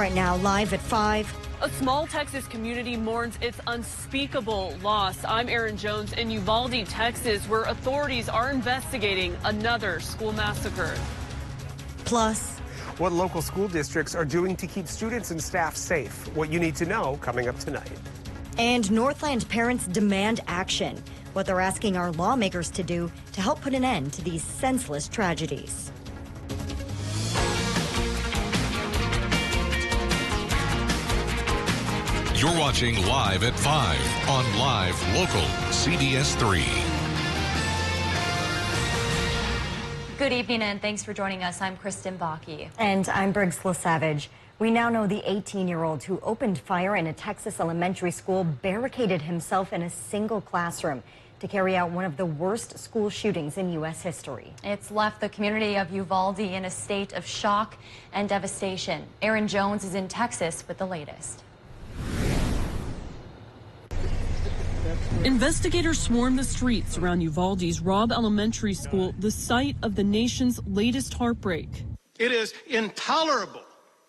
right now, live at 5. A small Texas community mourns its unspeakable loss. I'm Aaron Jones in Uvalde, Texas, where authorities are investigating another school massacre. Plus, what local school districts are doing to keep students and staff safe. What you need to know coming up tonight. And Northland parents demand action. What they're asking our lawmakers to do to help put an end to these senseless tragedies. You're watching Live at 5 on Live Local CBS 3. Good evening and thanks for joining us. I'm Kristen Bakke. And I'm Briggs LaSavage. We now know the 18-year-old who opened fire in a Texas elementary school barricaded himself in a single classroom to carry out one of the worst school shootings in U.S. history. It's left the community of Uvalde in a state of shock and devastation. Aaron Jones is in Texas with the latest. Investigators swarm the streets around Uvalde's Robb Elementary School, the site of the nation's latest heartbreak. It is intolerable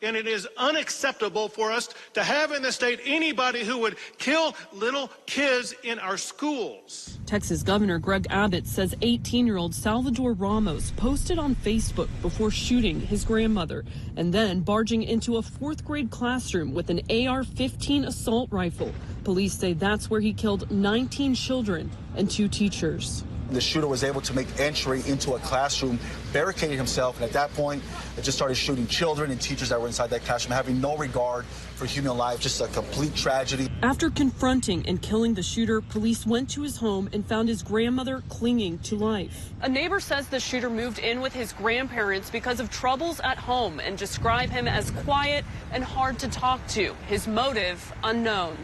and it is unacceptable for us to have in the state anybody who would kill little kids in our schools. Texas Governor Greg Abbott says 18-year-old Salvador Ramos posted on Facebook before shooting his grandmother and then barging into a fourth-grade classroom with an AR-15 assault rifle. Police say that's where he killed 19 children and 2 teachers. The shooter was able to make entry into a classroom, barricaded himself, and at that point, it just started shooting children and teachers that were inside that classroom, having no regard for human life, just a complete tragedy. After confronting and killing the shooter, police went to his home and found his grandmother clinging to life. A neighbor says the shooter moved in with his grandparents because of troubles at home and described him as quiet and hard to talk to. His motive unknown.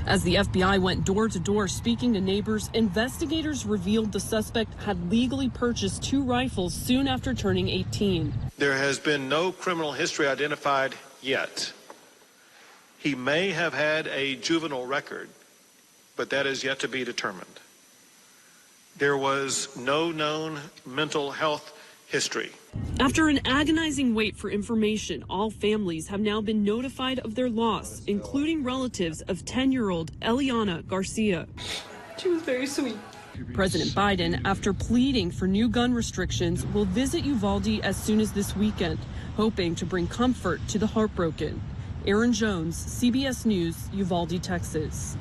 As the FBI went door to door speaking to neighbors, investigators revealed the suspect had legally purchased 2 rifles soon after turning 18. There has been no criminal history identified yet. He may have had a juvenile record, but that is yet to be determined. There was no known mental health history. After an agonizing wait for information, all families have now been notified of their loss, including relatives of 10-year-old Eliana Garcia. She was very sweet. President Biden, after pleading for new gun restrictions, will visit Uvalde as soon as this weekend, hoping to bring comfort to the heartbroken. Aaron Jones, CBS News, Uvalde, Texas.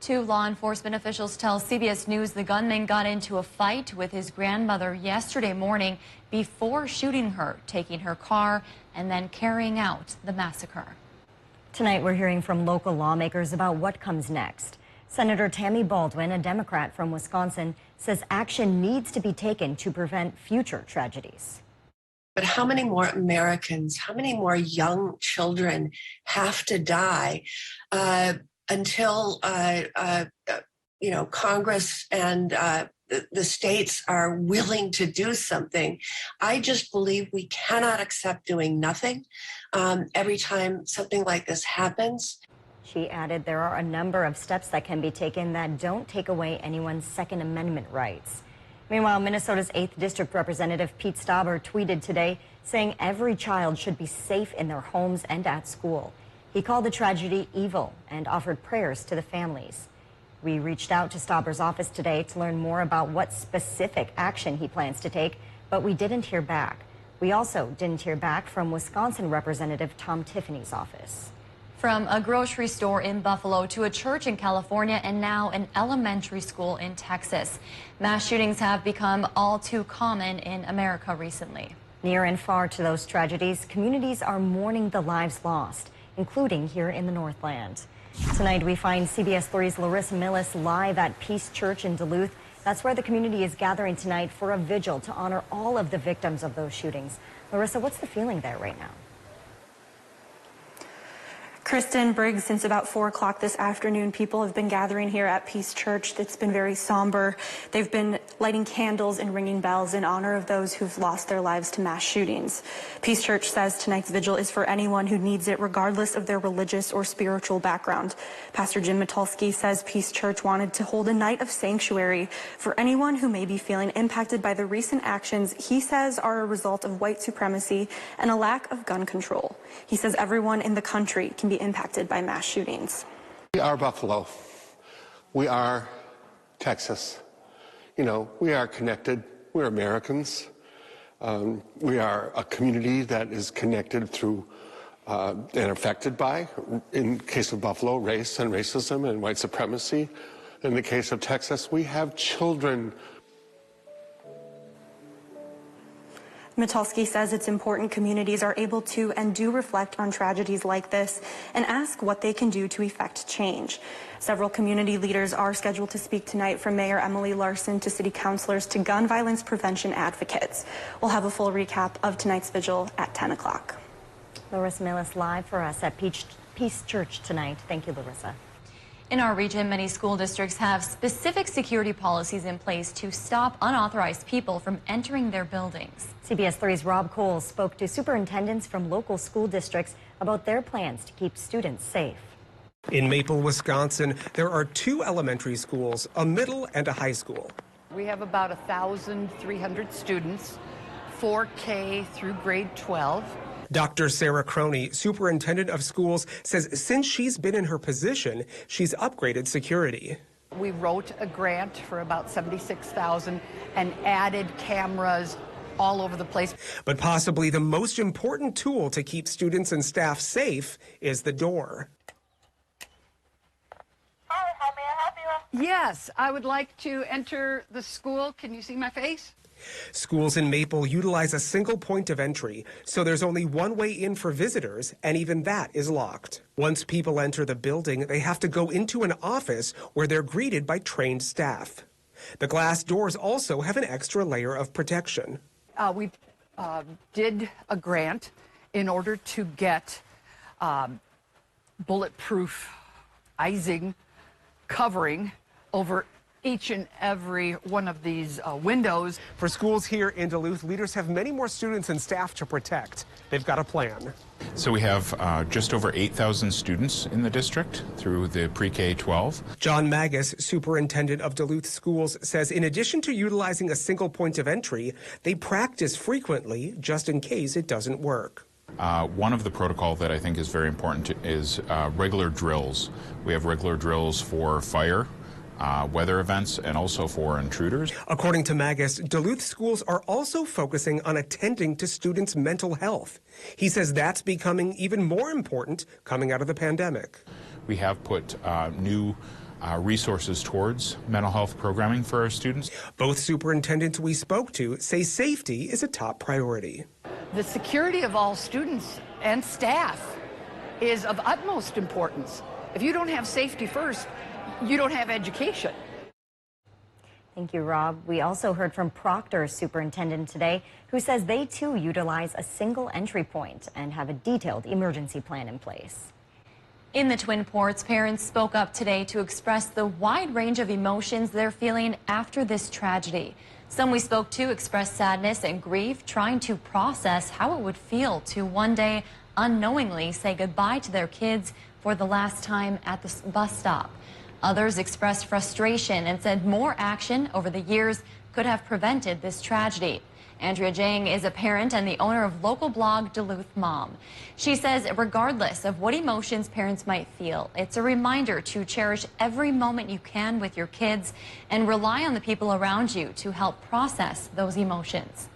2 law enforcement officials tell CBS News the gunman got into a fight with his grandmother yesterday morning before shooting her, taking her car, and then carrying out the massacre. Tonight, we're hearing from local lawmakers about what comes next. Senator Tammy Baldwin, a Democrat from Wisconsin, says action needs to be taken to prevent future tragedies. But how many more Americans, how many more young children have to die until Congress and the states are willing to do something? I just believe we cannot accept doing nothing every time something like this happens. She added there are a number of steps that can be taken that don't take away anyone's Second Amendment rights. Meanwhile, Minnesota's 8th District Representative Pete Stauber tweeted today saying every child should be safe in their homes and at school. He called the tragedy evil and offered prayers to the families. We reached out to Stauber's office today to learn more about what specific action he plans to take, but we didn't hear back. We also didn't hear back from Wisconsin Representative Tom Tiffany's office. From a grocery store in Buffalo to a church in California and now an elementary school in Texas. Mass shootings have become all too common in America recently. Near and far to those tragedies, communities are mourning the lives lost, including here in the Northland. Tonight, we find CBS 3's Larissa Millis live at Peace Church in Duluth. That's where the community is gathering tonight for a vigil to honor all of the victims of those shootings. Larissa, what's the feeling there right now? Kristen Briggs, since about 4 o'clock this afternoon, people have been gathering here at Peace Church. It's been very somber. They've been lighting candles and ringing bells in honor of those who've lost their lives to mass shootings. Peace Church says tonight's vigil is for anyone who needs it, regardless of their religious or spiritual background. Pastor Jim Mitalski says Peace Church wanted to hold a night of sanctuary for anyone who may be feeling impacted by the recent actions he says are a result of white supremacy and a lack of gun control. He says everyone in the country can be impacted by mass shootings. We are Buffalo. We are Texas. You know, we are connected. We're Americans. We are a community that is connected through and affected by, in the case of Buffalo, race and racism and white supremacy. In the case of Texas, we have children. Mitalski says it's important communities are able to and do reflect on tragedies like this and ask what they can do to effect change. Several community leaders are scheduled to speak tonight, from Mayor Emily Larson to city councilors to gun violence prevention advocates. We'll have a full recap of tonight's vigil at 10 o'clock. Larissa Millis live for us at Peace Church tonight. Thank you, Larissa. In our region, many school districts have specific security policies in place to stop unauthorized people from entering their buildings. CBS 3's Rob Coles spoke to superintendents from local school districts about their plans to keep students safe. In Maple, Wisconsin, there are 2 elementary schools, a middle and a high school. We have about 1,300 students, 4K through grade 12. Dr. Sarah Croney, superintendent of schools, says since she's been in her position, she's upgraded security. We wrote a grant for about $76,000 and added cameras all over the place. But possibly the most important tool to keep students and staff safe is the door. Hi, how may I help you? Yes, I would like to enter the school. Can you see my face? Schools in Maple utilize a single point of entry, so there's only one way in for visitors, and even that is locked. Once people enter the building, they have to go into an office where they're greeted by trained staff. The glass doors also have an extra layer of protection. We did a grant in order to get bulletproof icing covering over each and every one of these windows. For schools here in Duluth, leaders have many more students and staff to protect. They've got a plan. So we have just over 8,000 students in the district through the pre-K 12. John Magus, superintendent of Duluth schools, says in addition to utilizing a single point of entry, they practice frequently just in case it doesn't work. One of the protocol that I think is very important is regular drills. We have regular drills for fire, weather events, and also for intruders. According to Magus, Duluth schools are also focusing on attending to students' mental health. He says that's becoming even more important coming out of the pandemic. We have put new resources towards mental health programming for our students. Both superintendents we spoke to say safety is a top priority. The security of all students and staff is of utmost importance. If you don't have safety first, you don't have education. Thank you, Rob. We also heard from Proctor's superintendent today, who says they too utilize a single entry point and have a detailed emergency plan in place. In the Twin Ports, parents spoke up today to express the wide range of emotions they're feeling after this tragedy. Some we spoke to expressed sadness and grief, trying to process how it would feel to one day unknowingly say goodbye to their kids for the last time at the bus stop. Others expressed frustration and said more action over the years could have prevented this tragedy. Andrea Jang is a parent and the owner of local blog Duluth Mom. She says regardless of what emotions parents might feel, it's a reminder to cherish every moment you can with your kids and rely on the people around you to help process those emotions.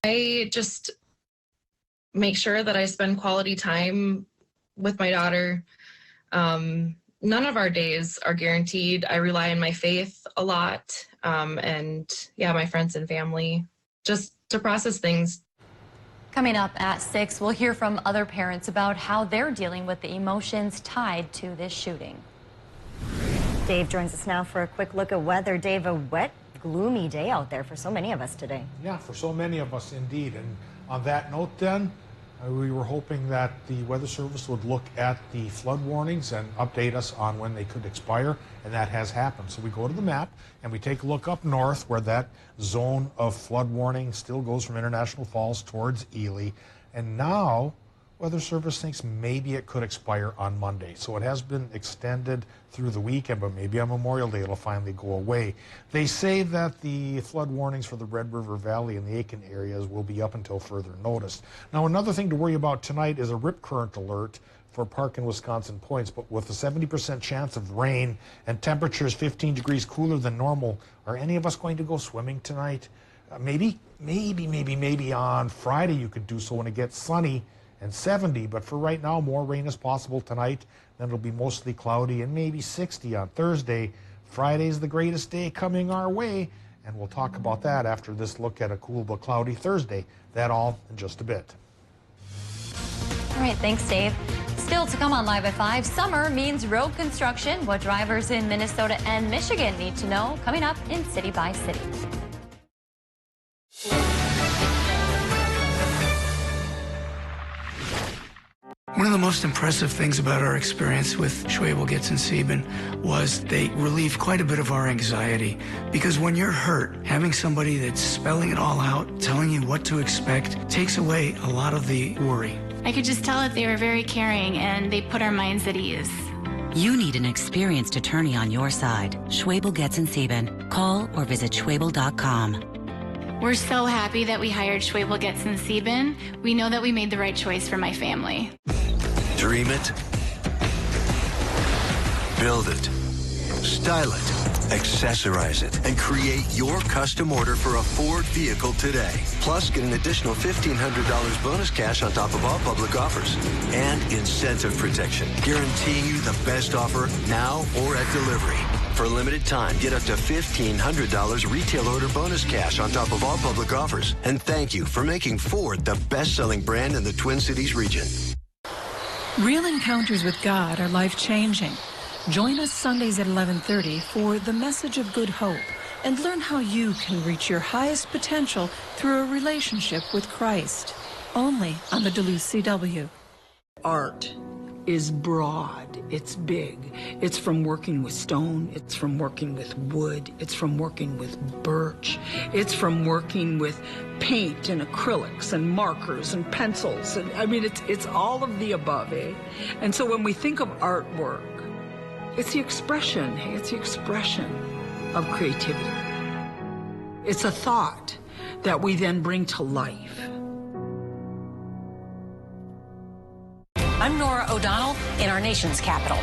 I just make sure that I spend quality time with my daughter. None of our days are guaranteed. I rely on my faith a lot, and yeah, my friends and family, just to process things. Coming up at 6, we'll hear from other parents about how they're dealing with the emotions tied to this shooting. Dave joins us now for a quick look at weather. Dave, a wet, gloomy day out there for so many of us today. Yeah, for so many of us indeed. And on that note then, We were hoping that the Weather Service would look at the flood warnings and update us on when they could expire, and that has happened. So we go to the map and we take a look up north where that zone of flood warning still goes from International Falls towards Ely. And now Weather Service thinks maybe it could expire on Monday. So it has been extended through the weekend, but maybe on Memorial Day it'll finally go away. They say that the flood warnings for the Red River Valley and the Aiken areas will be up until further notice. Now, another thing to worry about tonight is a rip current alert for Park and Wisconsin Points, but with a 70% chance of rain and temperatures 15 degrees cooler than normal, are any of us going to go swimming tonight? Maybe on Friday you could do so when it gets sunny and 70, but for right now, more rain is possible tonight. Then it'll be mostly cloudy and maybe 60 on Thursday. Friday's the greatest day coming our way, and we'll talk about that after this look at a cool but cloudy Thursday. That all in just a bit. All right, thanks, Dave. Still to come on Live at 5, summer means road construction. What drivers in Minnesota and Michigan need to know, coming up in City by City. One of the most impressive things about our experience with Schwebel, Getz, and Sieben was they relieved quite a bit of our anxiety. Because when you're hurt, having somebody that's spelling it all out, telling you what to expect, takes away a lot of the worry. I could just tell that they were very caring and they put our minds at ease. You need an experienced attorney on your side. Schwebel, Getz, and Sieben. Call or visit Schwebel.com. We're so happy that we hired Schwebel, Getz, and Sieben. We know that we made the right choice for my family. Dream it, build it, style it, accessorize it, and create your custom order for a Ford vehicle today. Plus, get an additional $1,500 bonus cash on top of all public offers. And incentive protection, guaranteeing you the best offer now or at delivery. For a limited time, get up to $1,500 retail order bonus cash on top of all public offers. And thank you for making Ford the best-selling brand in the Twin Cities region. Real encounters with God are life-changing. Join us Sundays at 11:30 for The Message of Good Hope and learn how you can reach your highest potential through a relationship with Christ. Only on the Duluth CW. Art is broad, it's big. It's from working with stone, it's from working with wood, it's from working with birch, it's from working with paint and acrylics and markers and pencils. And I mean, it's all of the above, eh? And so when we think of artwork, it's the expression of creativity. It's a thought that we then bring to life. I'm Nora O'Donnell in our nation's capital.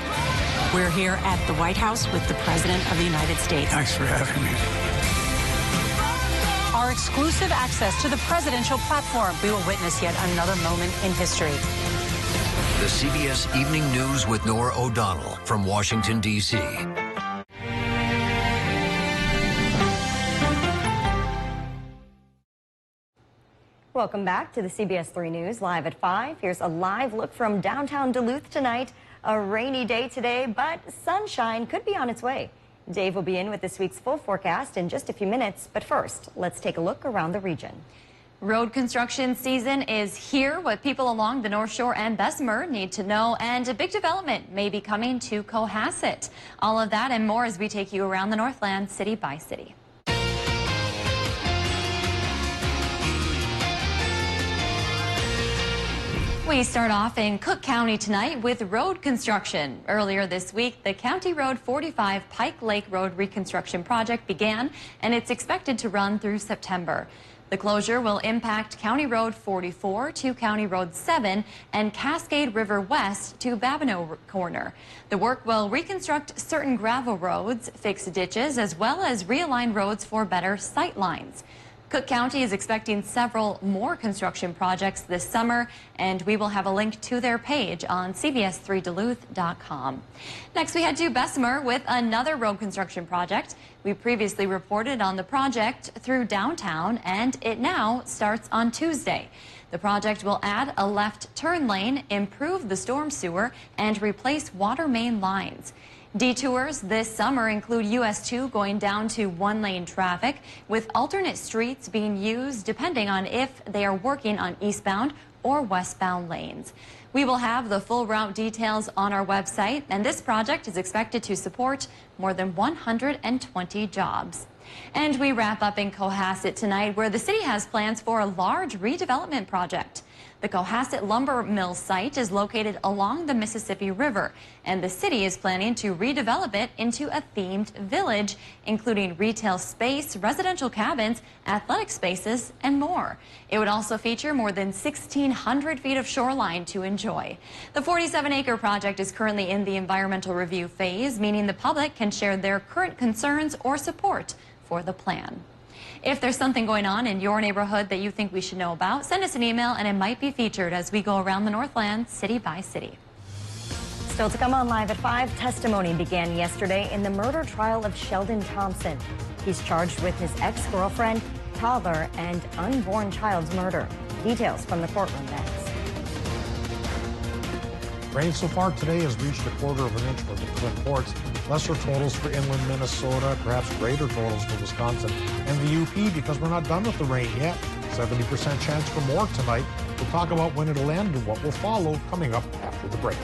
We're here at the White House with the President of the United States. Thanks for having me. Our exclusive access to the presidential platform. We will witness yet another moment in history. The CBS Evening News with Nora O'Donnell from Washington, D.C. Welcome back to the CBS 3 News Live at 5. Here's a live look from downtown Duluth tonight. A rainy day today, but sunshine could be on its way. Dave will be in with this week's full forecast in just a few minutes. But first, let's take a look around the region. Road construction season is here. What people along the North Shore and Bessemer need to know, and a big development may be coming to Cohasset. All of that and more as we take you around the Northland city by city. We start off in Cook County tonight with road construction. Earlier this week, the County Road 45 Pike Lake Road reconstruction project began, and it's expected to run through September. The closure will impact County Road 44 to County Road 7 and Cascade River West to Babineau Corner. The work will reconstruct certain gravel roads, fix ditches, as well as realign roads for better sight lines. Cook County is expecting several more construction projects this summer, and we will have a link to their page on CBS3Duluth.com. Next, we head to Bessemer with another road construction project. We previously reported on the project through downtown, and it now starts on Tuesday. The project will add a left turn lane, improve the storm sewer, and replace water main lines. Detours this summer include US 2 going down to one-lane traffic, with alternate streets being used depending on if they are working on eastbound or westbound lanes. We will have the full route details on our website, and this project is expected to support more than 120 jobs. And we wrap up in Cohasset tonight, where the city has plans for a large redevelopment project. The Cohasset Lumber Mill site is located along the Mississippi River, and the city is planning to redevelop it into a themed village, including retail space, residential cabins, athletic spaces, and more. It would also feature more than 1,600 feet of shoreline to enjoy. The 47-acre project is currently in the environmental review phase, meaning the public can share their current concerns or support for the plan. If there's something going on in your neighborhood that you think we should know about, send us an email and it might be featured as we go around the Northland city by city. Still to come on Live at 5, testimony began yesterday in the murder trial of Sheldon Thompson. He's charged with his ex-girlfriend, toddler, and unborn child's murder. Details from the courtroom next. Rain so far today has reached a quarter of an inch for the Twin Ports. Lesser totals for inland Minnesota, perhaps greater totals for Wisconsin and the UP, because we're not done with the rain yet. 70% chance for more tonight. We'll talk about when it'll end and what will follow coming up after the break.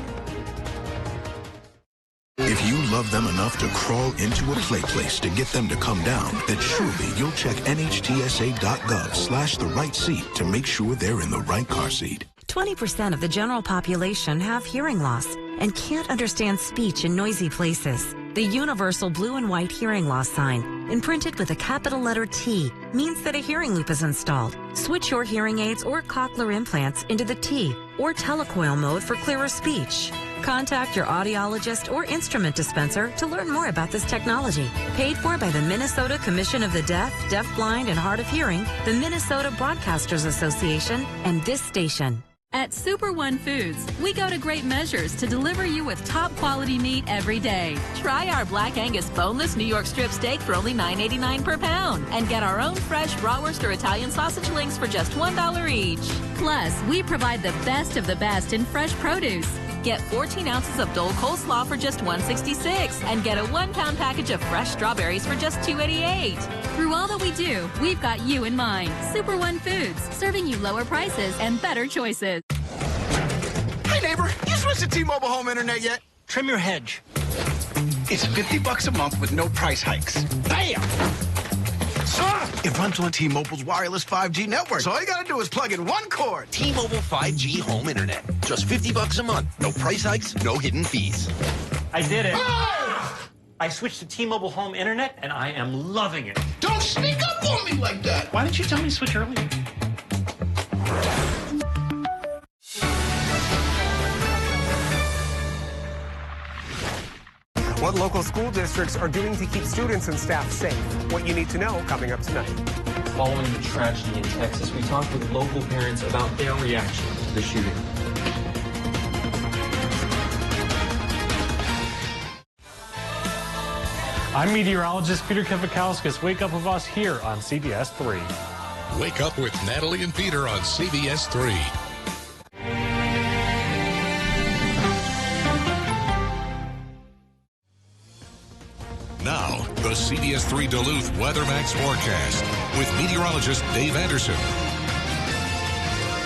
If you love them enough to crawl into a play place to get them to come down, then surely you'll check nhtsa.gov/the right seat to make sure they're in the right car seat. 20% of the general population have hearing loss and can't understand speech in noisy places. The universal blue and white hearing loss sign, imprinted with a capital letter T, means that a hearing loop is installed. Switch your hearing aids or cochlear implants into the T or telecoil mode for clearer speech. Contact your audiologist or instrument dispenser to learn more about this technology. Paid for by the Minnesota Commission of the Deaf, Deafblind, and Hard of Hearing, the Minnesota Broadcasters Association, and this station. At Super One Foods, we go to great measures to deliver you with top quality meat every day. Try our Black Angus boneless New York strip steak for only $9.89 per pound, and get our own fresh bratwurst or Italian sausage links for just $1 each. Plus, we provide the best of the best in fresh produce. Get 14 ounces of Dole coleslaw for just $1.66 and get a 1-pound package of fresh strawberries for just $2.88. Through all that we do, we've got you in mind. Super One Foods, serving you lower prices and better choices. Hey neighbor, you switched to T-Mobile home internet yet? Trim your hedge. It's $50 a month with no price hikes. Bam! It runs on T-Mobile's wireless 5G network. So all you gotta do is plug in one cord. T-Mobile 5G home internet. Just $50 a month. No price hikes, no hidden fees. I did it. Ah! I switched to T-Mobile home internet and I am loving it. Don't sneak up on me like that. Why didn't you tell me to switch earlier? What local school districts are doing to keep students and staff safe. What you need to know coming up tonight. Following the tragedy in Texas, we talked with local parents about their reaction to the shooting. I'm meteorologist Peter Kivakauskas. Wake up with us here on CBS 3. Wake up with Natalie and Peter on CBS 3. Now, the CBS 3 Duluth WeatherMax forecast with meteorologist Dave Anderson.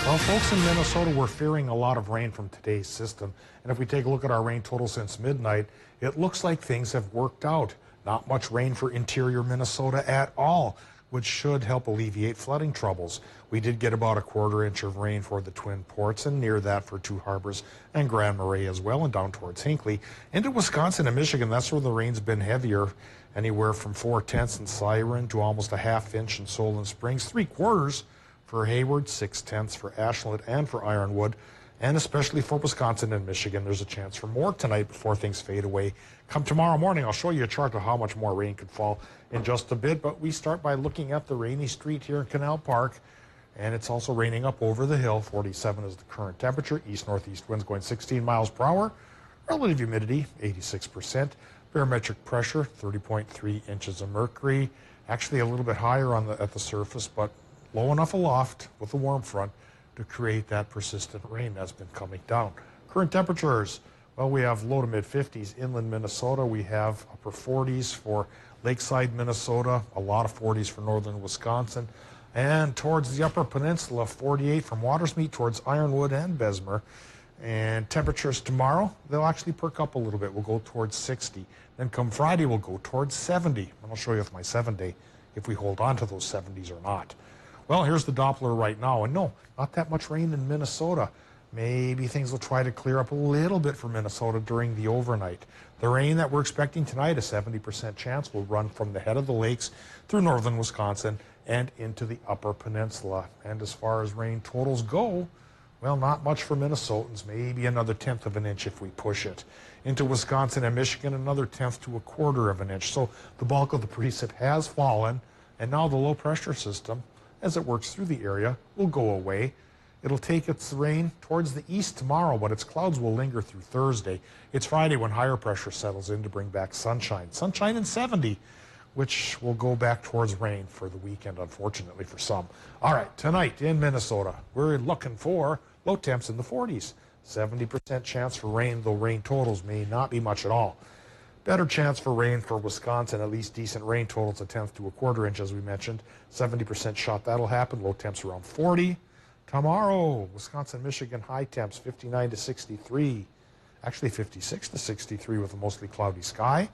Well, folks in Minnesota were fearing a lot of rain from today's system. And if we take a look at our rain total since midnight, it looks like things have worked out. Not much rain for interior Minnesota at all, which should help alleviate flooding troubles. We did get about a quarter inch of rain for the Twin Ports and near that for Two Harbors and Grand Marais as well, and down towards Hinckley. Into Wisconsin and Michigan, that's where the rain's been heavier, anywhere from 4/10 in Siren to almost a ½ inch in Solon Springs, 3/4 for Hayward, 6/10 for Ashland and for Ironwood. And especially for Wisconsin and Michigan, there's a chance for more tonight before things fade away. Come tomorrow morning, I'll show you a chart of how much more rain could fall in just a bit, but we start by looking at the rainy street here in Canal Park, and it's also raining up over the hill. 47 is the current temperature. East-northeast winds going 16 miles per hour. Relative humidity, 86%. Barometric pressure, 30.3 inches of mercury. Actually a little bit higher at the surface, but low enough aloft with the warm front to create that persistent rain that's been coming down. Current temperatures, well, we have low to mid-50s inland Minnesota. We have upper 40s for lakeside Minnesota, a lot of 40s for northern Wisconsin, And towards the Upper Peninsula, 48 from Watersmeet towards Ironwood and Bessemer. And temperatures tomorrow, they'll actually perk up a little bit. We'll go towards 60. Then come Friday, we'll go towards 70. And I'll show you with my 7-day if we hold on to those 70s or not. Well, here's the Doppler right now. And no, not that much rain in Minnesota. Maybe things will try to clear up a little bit for Minnesota during the overnight. The rain that we're expecting tonight, a 70% chance, will run from the head of the lakes through northern Wisconsin and into the Upper Peninsula. And as far as rain totals go, well, not much for Minnesotans, maybe another 1/10 of an inch if we push it. Into Wisconsin and Michigan, another 1/10 to a 1/4 of an inch. So the bulk of the precip has fallen, and now the low pressure system, as it works through the area, will go away. It'll take its rain towards the east tomorrow, but its clouds will linger through Thursday. It's Friday when higher pressure settles in to bring back sunshine. Sunshine in 70, which will go back towards rain for the weekend, unfortunately for some. All right, tonight in Minnesota, we're looking for low temps in the 40s. 70% chance for rain, though rain totals may not be much at all. Better chance for rain for Wisconsin, at least decent rain totals, a 1/10 to a 1/4 inch, as we mentioned. 70% shot that'll happen. Low temps around 40. Tomorrow, Wisconsin, Michigan, high temps 59 to 63. Actually 56 to 63 with a mostly cloudy sky.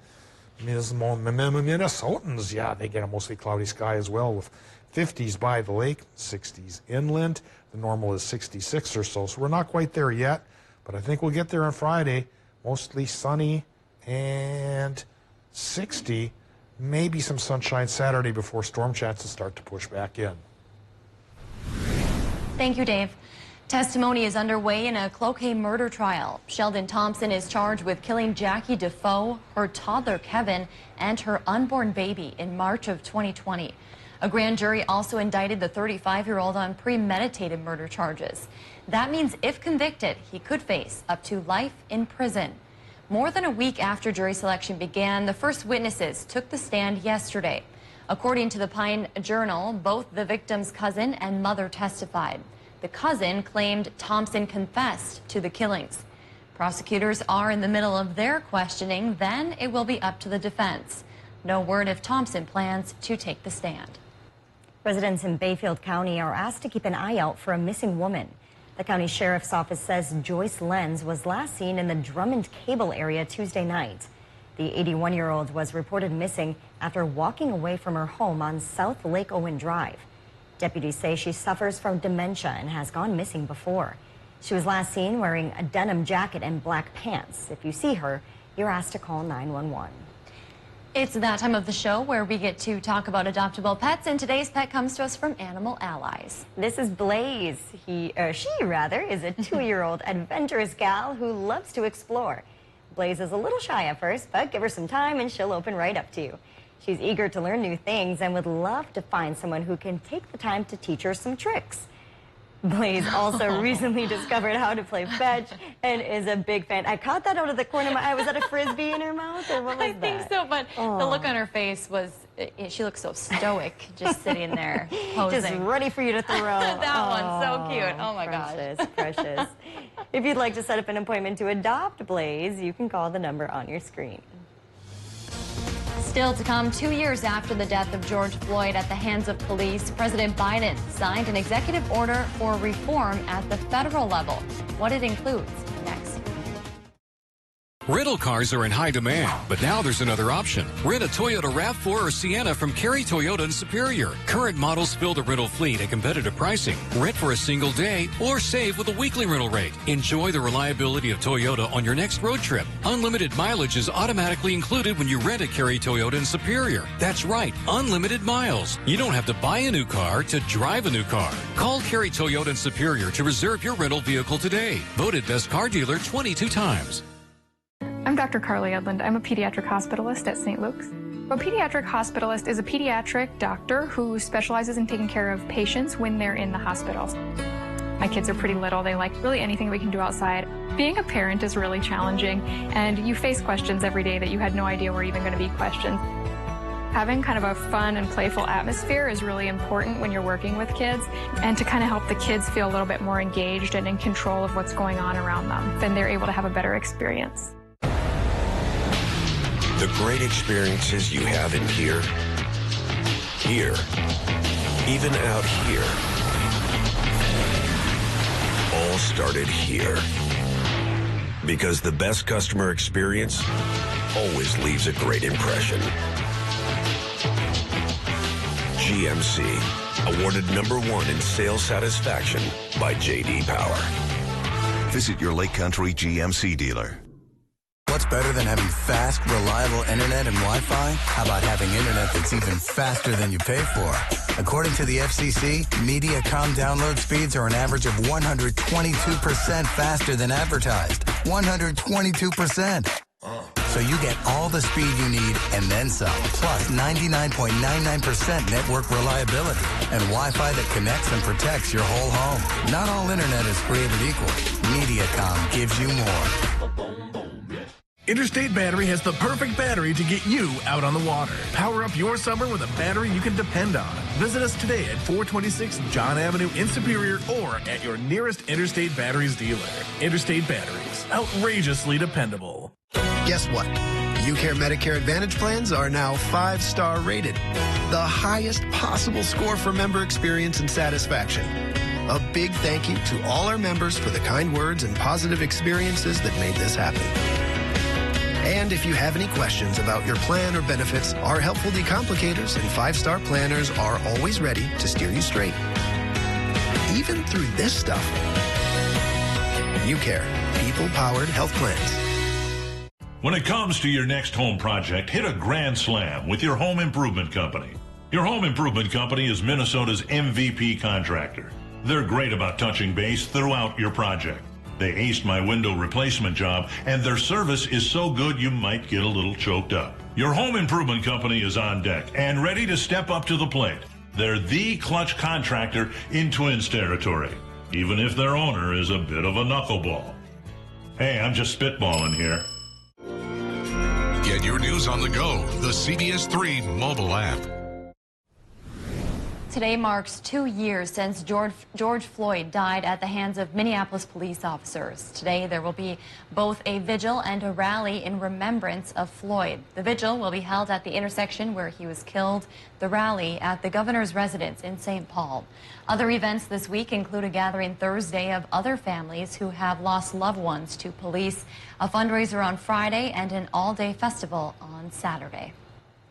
Minnesotans, yeah, they get a mostly cloudy sky as well with 50s by the lake, 60s inland. The normal is 66 or so, so we're not quite there yet, but I think we'll get there on Friday. Mostly sunny and 60. Maybe some sunshine Saturday before storm chances start to push back in. Thank you, Dave. Testimony is underway in a Cloquet murder trial. Sheldon Thompson is charged with killing Jackie Defoe, her toddler Kevin, and her unborn baby in March of 2020. A grand jury also indicted the 35-year-old on premeditated murder charges. That means if convicted, he could face up to life in prison. More than a week after jury selection began, the first witnesses took the stand yesterday. According to the Pine Journal, both the victim's cousin and mother testified. The cousin claimed Thompson confessed to the killings. Prosecutors are in the middle of their questioning, then it will be up to the defense. No word if Thompson plans to take the stand. Residents in Bayfield County are asked to keep an eye out for a missing woman. The county sheriff's office says Joyce Lenz was last seen in the Drummond Cable area Tuesday night. The 81-year-old was reported missing after walking away from her home on South Lake Owen Drive. Deputies say she suffers from dementia and has gone missing before. She was last seen wearing a denim jacket and black pants. If you see her, you're asked to call 911. It's that time of the show where we get to talk about adoptable pets, and today's pet comes to us from Animal Allies. This is Blaze. She is a 2-year-old adventurous gal who loves to explore. Blaze is a little shy at first, but give her some time and she'll open right up to you. She's eager to learn new things and would love to find someone who can take the time to teach her some tricks. Blaze also recently discovered how to play fetch and is a big fan. I caught that out of the corner of my eye. Was that a Frisbee in her mouth or what was that? I think so, but the look on her face was, she looked so stoic just sitting there posing. Just ready for you to throw. That one's so cute. Oh my gosh. gosh. Precious. If you'd like to set up an appointment to adopt Blaze, you can call the number on your screen. Still to come, 2 years after the death of George Floyd at the hands of police, President Biden signed an executive order for reform at the federal level. What it includes, next. Rental cars are in high demand, but now there's another option. Rent a Toyota RAV4 or Sienna from Kerry Toyota in Superior. Current models fill the rental fleet at competitive pricing. Rent for a single day or save with a weekly rental rate. Enjoy the reliability of Toyota on your next road trip. Unlimited mileage is automatically included when you rent a Kerry Toyota in Superior. That's right, unlimited miles. You don't have to buy a new car to drive a new car. Call Kerry Toyota in Superior to reserve your rental vehicle today. Voted best car dealer 22 times. I'm Dr. Carly Edlund. I'm a pediatric hospitalist at St. Luke's. A pediatric hospitalist is a pediatric doctor who specializes in taking care of patients when they're in the hospital. My kids are pretty little. They like really anything we can do outside. Being a parent is really challenging, and you face questions every day that you had no idea were even going to be questions. Having kind of a fun and playful atmosphere is really important when you're working with kids, and to kind of help the kids feel a little bit more engaged and in control of what's going on around them, then they're able to have a better experience. The great experiences you have in here, even out here, all started here. Because the best customer experience always leaves a great impression. GMC, awarded #1 in sales satisfaction by J.D. Power. Visit your Lake Country GMC dealer. What's better than having fast, reliable internet and Wi-Fi? How about having internet that's even faster than you pay for? According to the FCC, Mediacom download speeds are an average of 122% faster than advertised. 122%. So you get all the speed you need and then some, plus 99.99% network reliability and Wi-Fi that connects and protects your whole home. Not all internet is created equal. Mediacom gives you more. Interstate Battery has the perfect battery to get you out on the water. Power up your summer with a battery you can depend on. Visit us today at 426 John Avenue in Superior or at your nearest Interstate Batteries dealer. Interstate Batteries, outrageously dependable. Guess what? UCare Medicare Advantage plans are now 5-star rated. The highest possible score for member experience and satisfaction. A big thank you to all our members for the kind words and positive experiences that made this happen. And if you have any questions about your plan or benefits, our helpful decomplicators and 5-star planners are always ready to steer you straight. Even through this stuff. UCare, people-powered health plans. When it comes to your next home project, hit a grand slam with your home improvement company. Your home improvement company is Minnesota's MVP contractor. They're great about touching base throughout your project. They aced my window replacement job, and their service is so good you might get a little choked up. Your home improvement company is on deck and ready to step up to the plate. They're the clutch contractor in Twins territory, even if their owner is a bit of a knuckleball. Hey, I'm just spitballing here. Get your news on the go. The CBS 3 mobile app. Today marks 2 years since George Floyd died at the hands of Minneapolis police officers. Today there will be both a vigil and a rally in remembrance of Floyd. The vigil will be held at the intersection where he was killed, the rally at the governor's residence in St. Paul. Other events this week include a gathering Thursday of other families who have lost loved ones to police, a fundraiser on Friday, and an all-day festival on Saturday.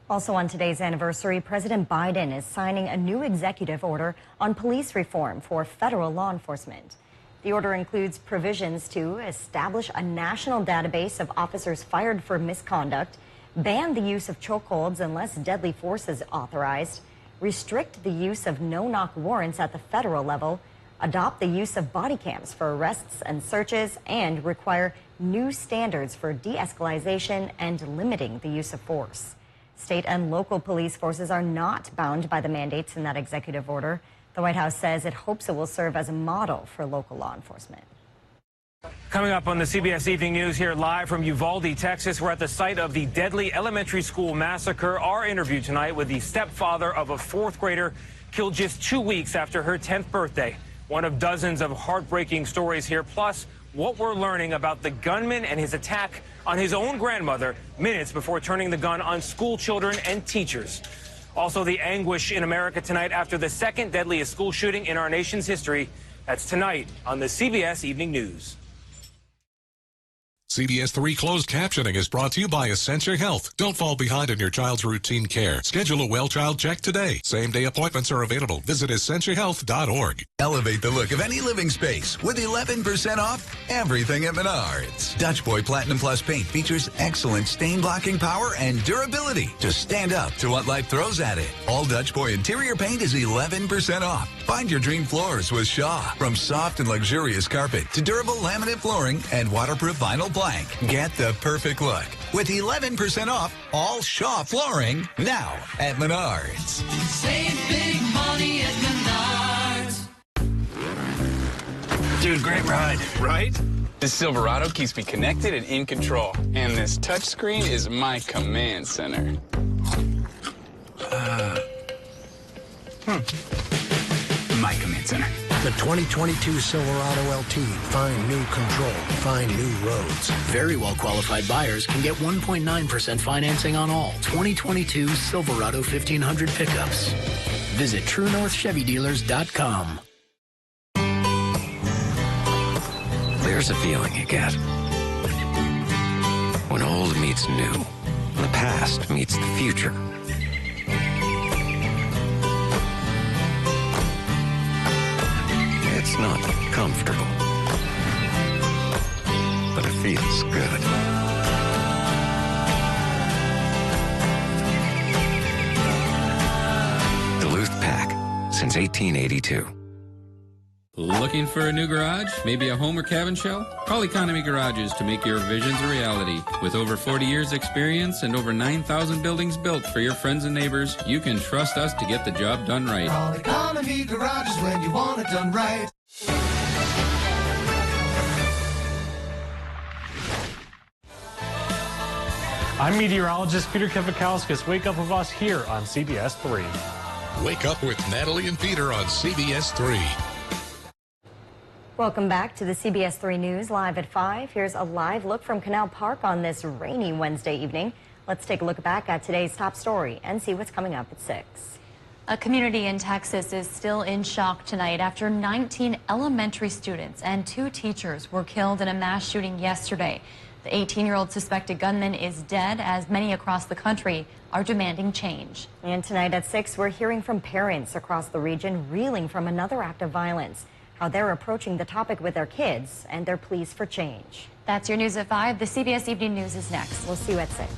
Also on today's anniversary, President Biden is signing a new executive order on police reform for federal law enforcement. The order includes provisions to establish a national database of officers fired for misconduct, ban the use of chokeholds unless deadly force is authorized, restrict the use of no-knock warrants at the federal level, adopt the use of body cams for arrests and searches, and require new standards for de-escalation and limiting the use of force. State and local police forces are not bound by the mandates in that executive order. The White House says it hopes it will serve as a model for local law enforcement. Coming up on the CBS Evening News here live from Uvalde, Texas, we're at the site of the deadly elementary school massacre. Our interview tonight with the stepfather of a 4th grader killed just 2 weeks after her 10th birthday. One of dozens of heartbreaking stories here, plus what we're learning about the gunman and his attack on his own grandmother minutes before turning the gun on school children and teachers. Also, the anguish in America tonight after the 2nd deadliest school shooting in our nation's history. That's tonight on the CBS Evening News. CBS 3 closed captioning is brought to you by Essentia Health. Don't fall behind in your child's routine care. Schedule a well child check today. Same-day appointments are available. Visit EssentiaHealth.org. Elevate the look of any living space with 11% off everything at Menards. Dutch Boy Platinum Plus paint features excellent stain-blocking power and durability to stand up to what life throws at it. All Dutch Boy interior paint is 11% off. Find your dream floors with Shaw. From soft and luxurious carpet to durable laminate flooring and waterproof vinyl plank. Get the perfect look with 11% off all Shaw flooring now at Menards. Save big money at Menards. Dude, great ride. Right? This Silverado keeps me connected and in control. And this touchscreen is my command center. My command center. The 2022 Silverado LT. Find new control. Find new roads. Very well qualified buyers can get 1.9% financing on all 2022 Silverado 1500 pickups. Visit TrueNorthChevyDealers.com. There's a feeling you get when old meets new, when the past meets the future. It's not comfortable, but it feels good. Duluth Pack, since 1882. Looking for a new garage? Maybe a home or cabin shell? Call Economy Garages to make your visions a reality. With over 40 years experience and over 9,000 buildings built for your friends and neighbors, you can trust us to get the job done right. Call Economy Garages when you want it done right. I'm meteorologist Peter Kevakauskas. Wake up with us here on CBS 3. Wake up with Natalie and Peter on CBS 3. Welcome back to the CBS 3 News live at 5. Here's a live look from Canal Park on this rainy Wednesday evening. Let's take a look back at today's top story and see what's coming up at 6. A community in Texas is still in shock tonight after 19 elementary students and 2 teachers were killed in a mass shooting yesterday. The 18-year-old suspected gunman is dead, as many across the country are demanding change. And tonight at 6, we're hearing from parents across the region reeling from another act of violence, how they're approaching the topic with their kids and their pleas for change. That's your news at 5. The CBS Evening News is next. We'll see you at 6.